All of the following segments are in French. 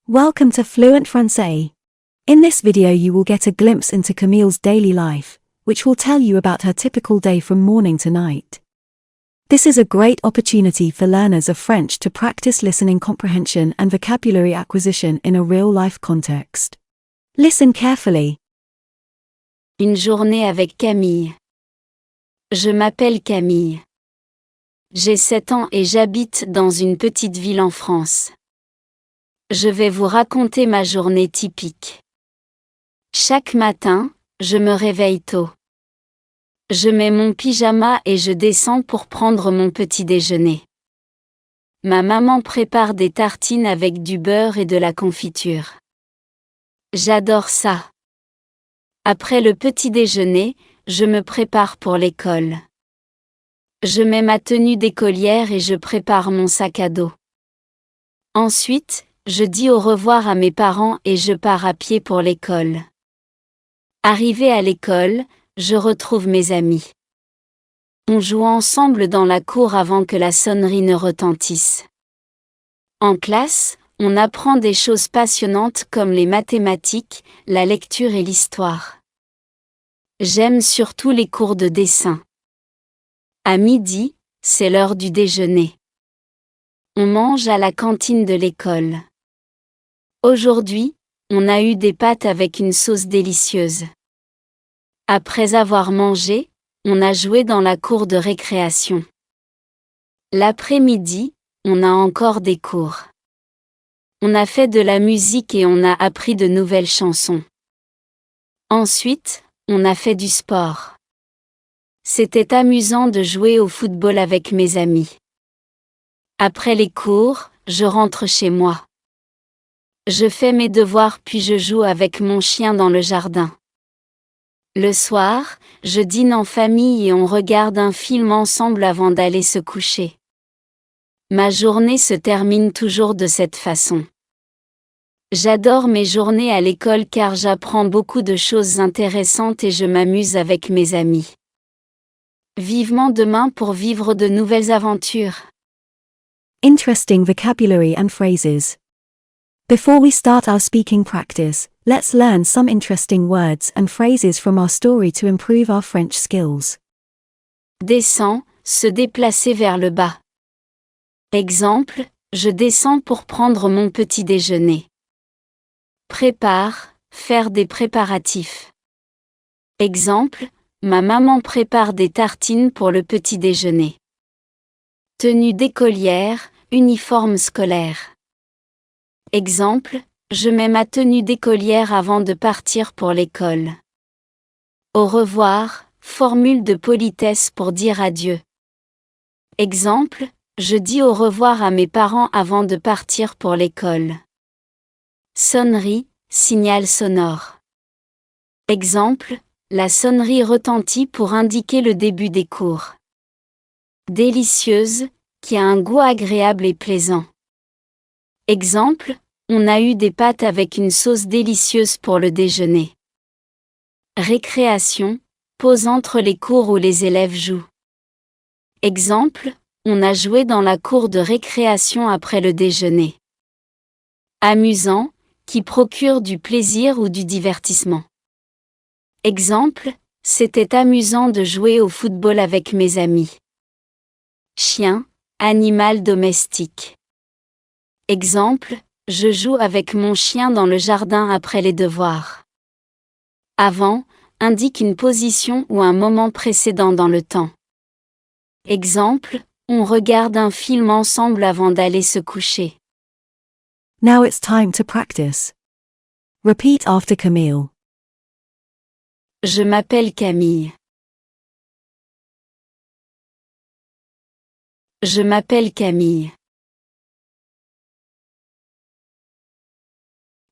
Welcome to Fluent Français. In this video you will get a glimpse into Camille's daily life, which will tell you about her typical day from morning to night. This is a great opportunity for learners of French to practice listening comprehension and vocabulary acquisition in a real-life context. Listen carefully. Une journée avec Camille. Je m'appelle Camille. J'ai 7 ans et j'habite dans une petite ville en France. Je vais vous raconter ma journée typique. Chaque matin, je me réveille tôt. Je mets mon pyjama et je descends pour prendre mon petit déjeuner. Ma maman prépare des tartines avec du beurre et de la confiture. J'adore ça. Après le petit déjeuner, je me prépare pour l'école. Je mets ma tenue d'écolière et je prépare mon sac à dos. Ensuite, je dis au revoir à mes parents et je pars à pied pour l'école. Arrivé à l'école, je retrouve mes amis. On joue ensemble dans la cour avant que la sonnerie ne retentisse. En classe, on apprend des choses passionnantes comme les mathématiques, la lecture et l'histoire. J'aime surtout les cours de dessin. À midi, c'est l'heure du déjeuner. On mange à la cantine de l'école. Aujourd'hui, on a eu des pâtes avec une sauce délicieuse. Après avoir mangé, on a joué dans la cour de récréation. L'après-midi, on a encore des cours. On a fait de la musique et on a appris de nouvelles chansons. Ensuite, on a fait du sport. C'était amusant de jouer au football avec mes amis. Après les cours, je rentre chez moi. Je fais mes devoirs puis je joue avec mon chien dans le jardin. Le soir, je dîne en famille et on regarde un film ensemble avant d'aller se coucher. Ma journée se termine toujours de cette façon. J'adore mes journées à l'école car j'apprends beaucoup de choses intéressantes et je m'amuse avec mes amis. Vivement demain pour vivre de nouvelles aventures. Interesting vocabulary and phrases. Before we start our speaking practice, let's learn some interesting words and phrases from our story to improve our French skills. Descend, se déplacer vers le bas. Exemple, je descends pour prendre mon petit déjeuner. Prépare, faire des préparatifs. Exemple, ma maman prépare des tartines pour le petit déjeuner. Tenue d'écolière, uniforme scolaire. Exemple, je mets ma tenue d'écolière avant de partir pour l'école. Au revoir, formule de politesse pour dire adieu. Exemple, je dis au revoir à mes parents avant de partir pour l'école. Sonnerie, signal sonore. Exemple, la sonnerie retentit pour indiquer le début des cours. Délicieuse, qui a un goût agréable et plaisant. Exemple, on a eu des pâtes avec une sauce délicieuse pour le déjeuner. Récréation, pause entre les cours où les élèves jouent. Exemple, on a joué dans la cour de récréation après le déjeuner. Amusant, qui procure du plaisir ou du divertissement. Exemple, c'était amusant de jouer au football avec mes amis. Chien, animal domestique. Exemple, je joue avec mon chien dans le jardin après les devoirs. Avant, indique une position ou un moment précédent dans le temps. Exemple, on regarde un film ensemble avant d'aller se coucher. Now it's time to practice. Repeat after Camille. Je m'appelle Camille. Je m'appelle Camille.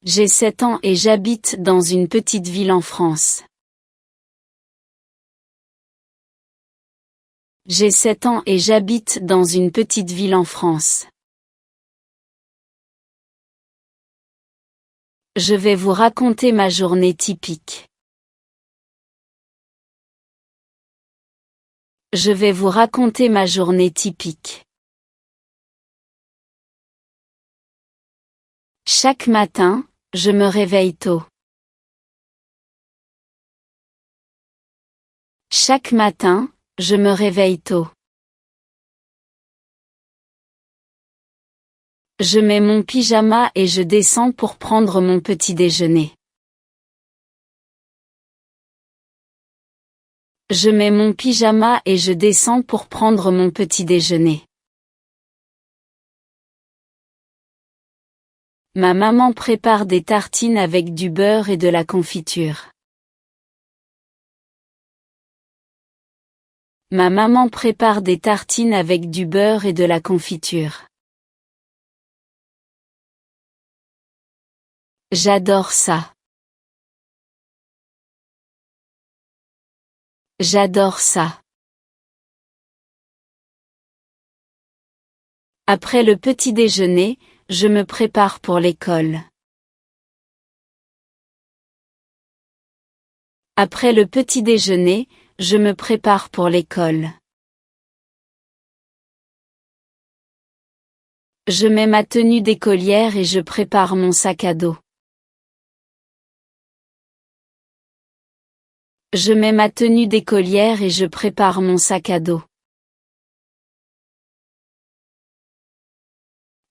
J'ai 7 ans et j'habite dans une petite ville en France. J'ai 7 ans et j'habite dans une petite ville en France. Je vais vous raconter ma journée typique. Je vais vous raconter ma journée typique. Chaque matin, je me réveille tôt. Chaque matin, je me réveille tôt. Je mets mon pyjama et je descends pour prendre mon petit déjeuner. Je mets mon pyjama et je descends pour prendre mon petit déjeuner. Ma maman prépare des tartines avec du beurre et de la confiture. Ma maman prépare des tartines avec du beurre et de la confiture. J'adore ça. J'adore ça. Après le petit déjeuner, je me prépare pour l'école. Après le petit déjeuner, je me prépare pour l'école. Je mets ma tenue d'écolière et je prépare mon sac à dos. Je mets ma tenue d'écolière et je prépare mon sac à dos.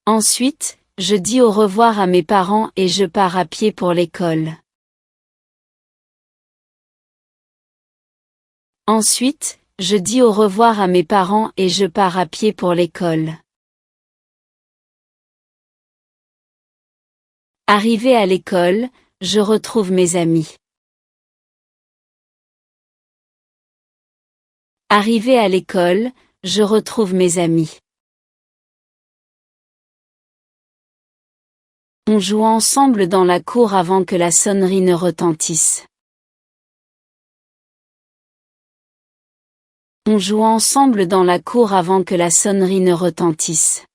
Ensuite, je dis au revoir à mes parents et je pars à pied pour l'école. Ensuite, je dis au revoir à mes parents et je pars à pied pour l'école. Arrivé à l'école, je retrouve mes amis. Arrivé à l'école, je retrouve mes amis. On joue ensemble dans la cour avant que la sonnerie ne retentisse. On joue ensemble dans la cour avant que la sonnerie ne retentisse.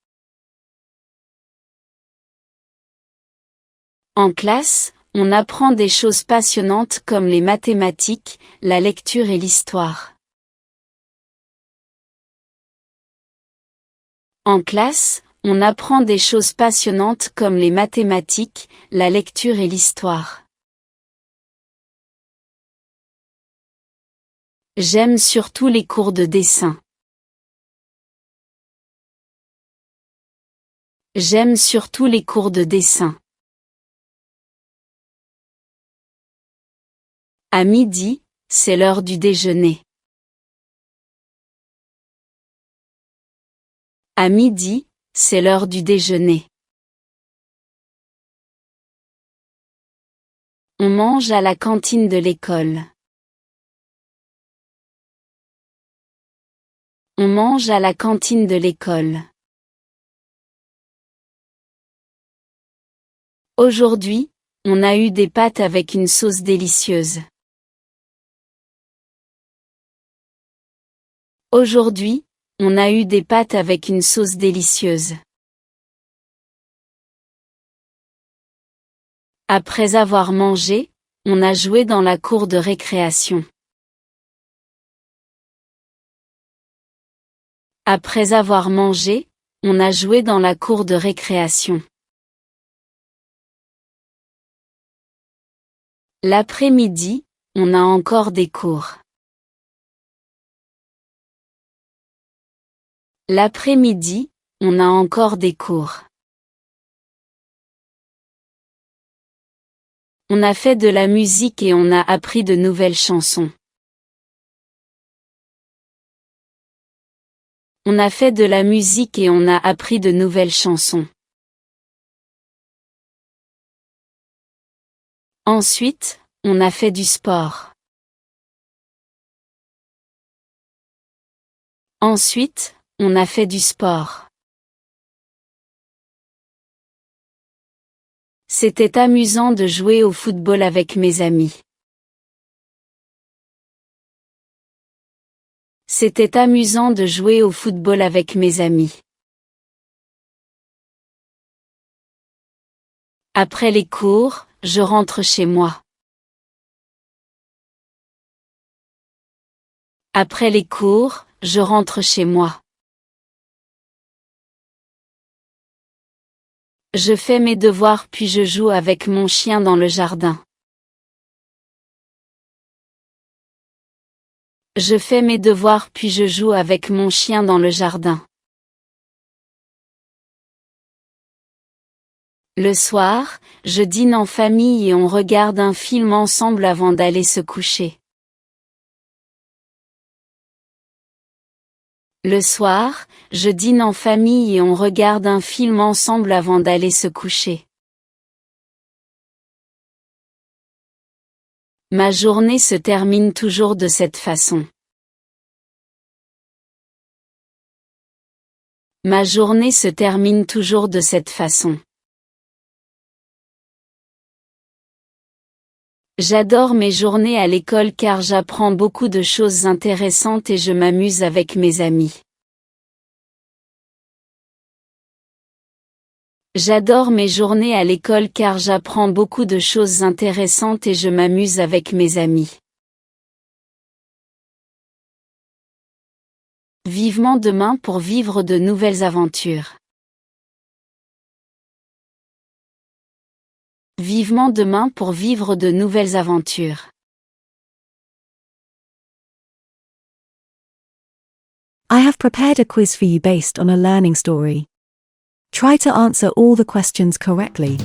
En classe, on apprend des choses passionnantes comme les mathématiques, la lecture et l'histoire. En classe, on apprend des choses passionnantes comme les mathématiques, la lecture et l'histoire. J'aime surtout les cours de dessin. J'aime surtout les cours de dessin. À midi, c'est l'heure du déjeuner. À midi, c'est l'heure du déjeuner. On mange à la cantine de l'école. On mange à la cantine de l'école. Aujourd'hui, on a eu des pâtes avec une sauce délicieuse. Aujourd'hui, on a eu des pâtes avec une sauce délicieuse. Après avoir mangé, on a joué dans la cour de récréation. Après avoir mangé, on a joué dans la cour de récréation. L'après-midi, on a encore des cours. L'après-midi, on a encore des cours. On a fait de la musique et on a appris de nouvelles chansons. On a fait de la musique et on a appris de nouvelles chansons. Ensuite, on a fait du sport. Ensuite, on a fait du sport. C'était amusant de jouer au football avec mes amis. C'était amusant de jouer au football avec mes amis. Après les cours, je rentre chez moi. Après les cours, je rentre chez moi. Je fais mes devoirs puis je joue avec mon chien dans le jardin. Je fais mes devoirs puis je joue avec mon chien dans le jardin. Le soir, je dîne en famille et on regarde un film ensemble avant d'aller se coucher. Le soir, je dîne en famille et on regarde un film ensemble avant d'aller se coucher. Ma journée se termine toujours de cette façon. Ma journée se termine toujours de cette façon. J'adore mes journées à l'école car j'apprends beaucoup de choses intéressantes et je m'amuse avec mes amis. J'adore mes journées à l'école car j'apprends beaucoup de choses intéressantes et je m'amuse avec mes amis. Vivement demain pour vivre de nouvelles aventures. Vivement demain pour vivre de nouvelles aventures. I have prepared a quiz for you based on a learning story. Try to answer all the questions correctly.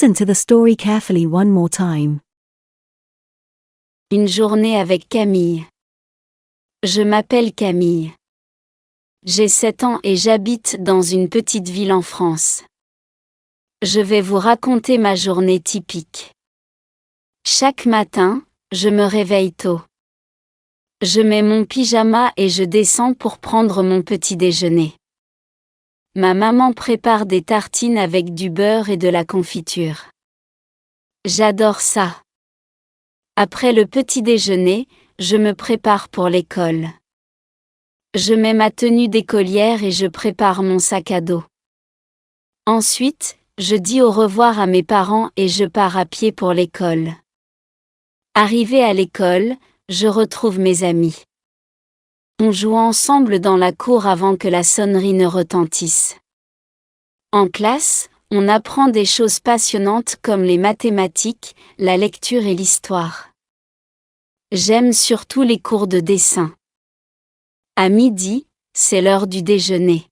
Listen to the story carefully one more time. Une journée avec Camille. Je m'appelle Camille. J'ai 7 ans et j'habite dans une petite ville en France. Je vais vous raconter ma journée typique. Chaque matin, je me réveille tôt. Je mets mon pyjama et je descends pour prendre mon petit déjeuner. Ma maman prépare des tartines avec du beurre et de la confiture. J'adore ça. Après le petit déjeuner, je me prépare pour l'école. Je mets ma tenue d'écolière et je prépare mon sac à dos. Ensuite, je dis au revoir à mes parents et je pars à pied pour l'école. Arrivé à l'école, je retrouve mes amis. On joue ensemble dans la cour avant que la sonnerie ne retentisse. En classe, on apprend des choses passionnantes comme les mathématiques, la lecture et l'histoire. J'aime surtout les cours de dessin. À midi, c'est l'heure du déjeuner.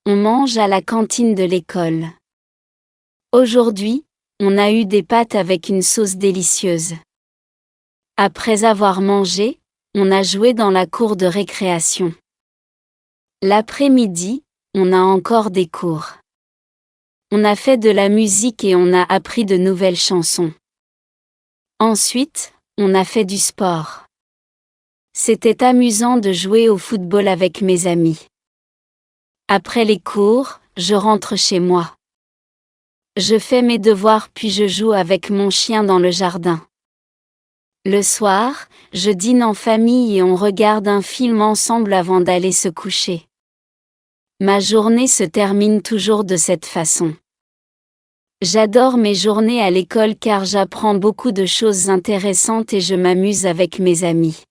On mange à la cantine de l'école. Aujourd'hui, on a eu des pâtes avec une sauce délicieuse. Après avoir mangé, on a joué dans la cour de récréation. L'après-midi, on a encore des cours. On a fait de la musique et on a appris de nouvelles chansons. Ensuite, on a fait du sport. C'était amusant de jouer au football avec mes amis. Après les cours, je rentre chez moi. Je fais mes devoirs puis je joue avec mon chien dans le jardin. Le soir, je dîne en famille et on regarde un film ensemble avant d'aller se coucher. Ma journée se termine toujours de cette façon. J'adore mes journées à l'école car j'apprends beaucoup de choses intéressantes et je m'amuse avec mes amis.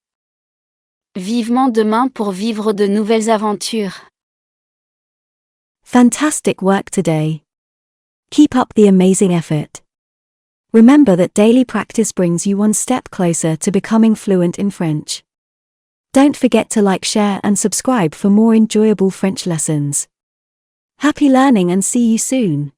Vivement demain pour vivre de nouvelles aventures. Fantastic work today. Keep up the amazing effort. Remember that daily practice brings you one step closer to becoming fluent in French. Don't forget to like, share, and subscribe for more enjoyable French lessons. Happy learning and see you soon!